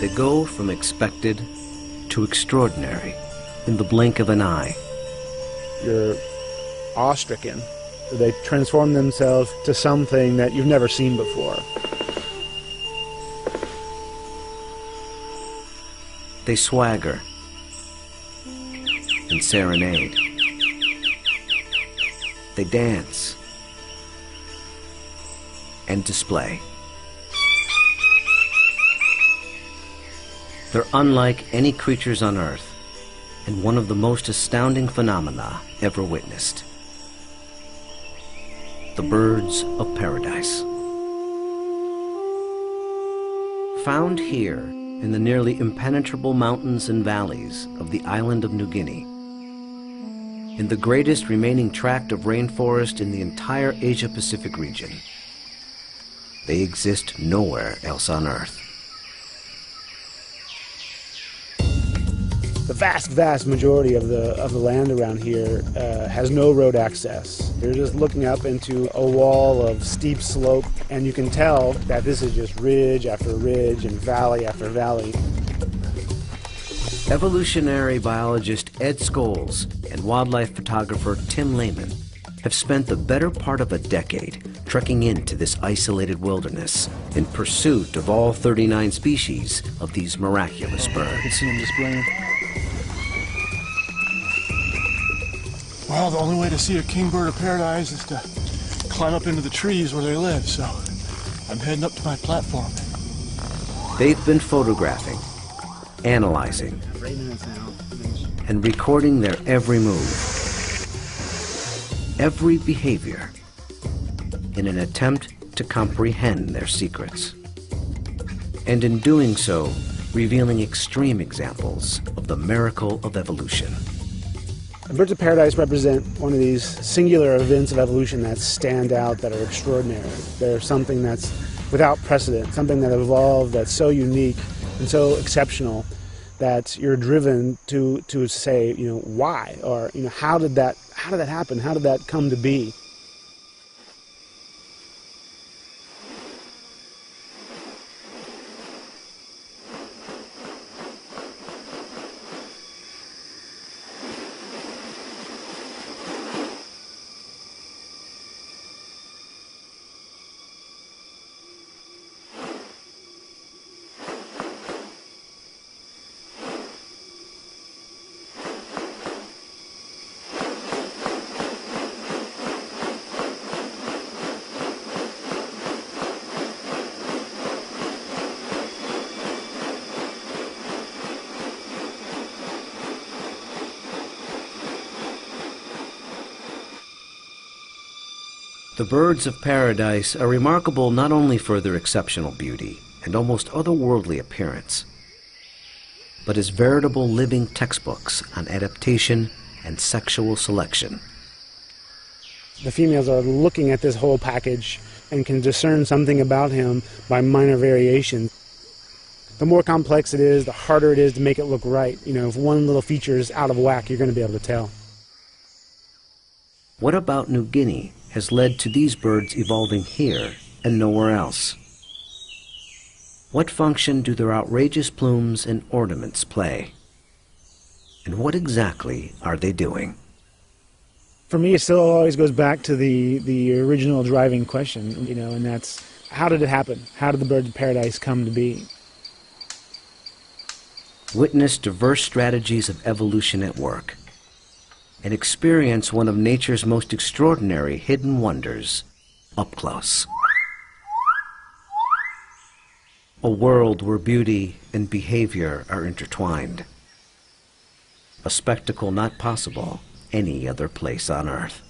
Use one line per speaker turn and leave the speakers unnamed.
They go from expected to extraordinary in the blink of an eye.
You're awe-stricken. They transform themselves to something that you've never seen before.
They swagger and serenade. They dance and display. They're unlike any creatures on Earth, and one of the most astounding phenomena ever witnessed. The birds of paradise. Found here in the nearly impenetrable mountains and valleys of the island of New Guinea, in the greatest remaining tract of rainforest in the entire Asia-Pacific region, they exist nowhere else on Earth.
The vast majority of the land around here has no road access. You're just looking up into a wall of steep slope, and you can tell that this is just ridge after ridge and valley after valley.
Evolutionary biologist Ed Scholes and wildlife photographer Tim Lehman have spent the better part of a decade trekking into this isolated wilderness in pursuit of all 39 species of these miraculous birds.
You can see them displaying.
Well, the only way to see a kingbird of paradise is to climb up into the trees where they live, so I'm heading up to my platform.
They've been photographing, analyzing, and recording their every move, every behavior, in an attempt to comprehend their secrets. And in doing so, revealing extreme examples of the miracle of evolution.
The birds of paradise represent one of these singular events of evolution that stand out, that are extraordinary. They're something that's without precedent, something that evolved that's so unique and so exceptional that you're driven to say, why? Or, how did that happen? How did that come to be?
The birds of paradise are remarkable not only for their exceptional beauty and almost otherworldly appearance, but as veritable living textbooks on adaptation and sexual selection.
The females are looking at this whole package and can discern something about him by minor variations. The more complex it is, the harder it is to make it look right. If one little feature is out of whack, you're going to be able to tell.
What about New Guinea has led to these birds evolving here and nowhere else? What function do their outrageous plumes and ornaments play? And what exactly are they doing?
For me, it still always goes back to the original driving question, and that's, how did it happen? How did the birds of paradise come to be?
Witness diverse strategies of evolution at work, and experience one of nature's most extraordinary hidden wonders up close. A world where beauty and behavior are intertwined. A spectacle not possible any other place on Earth.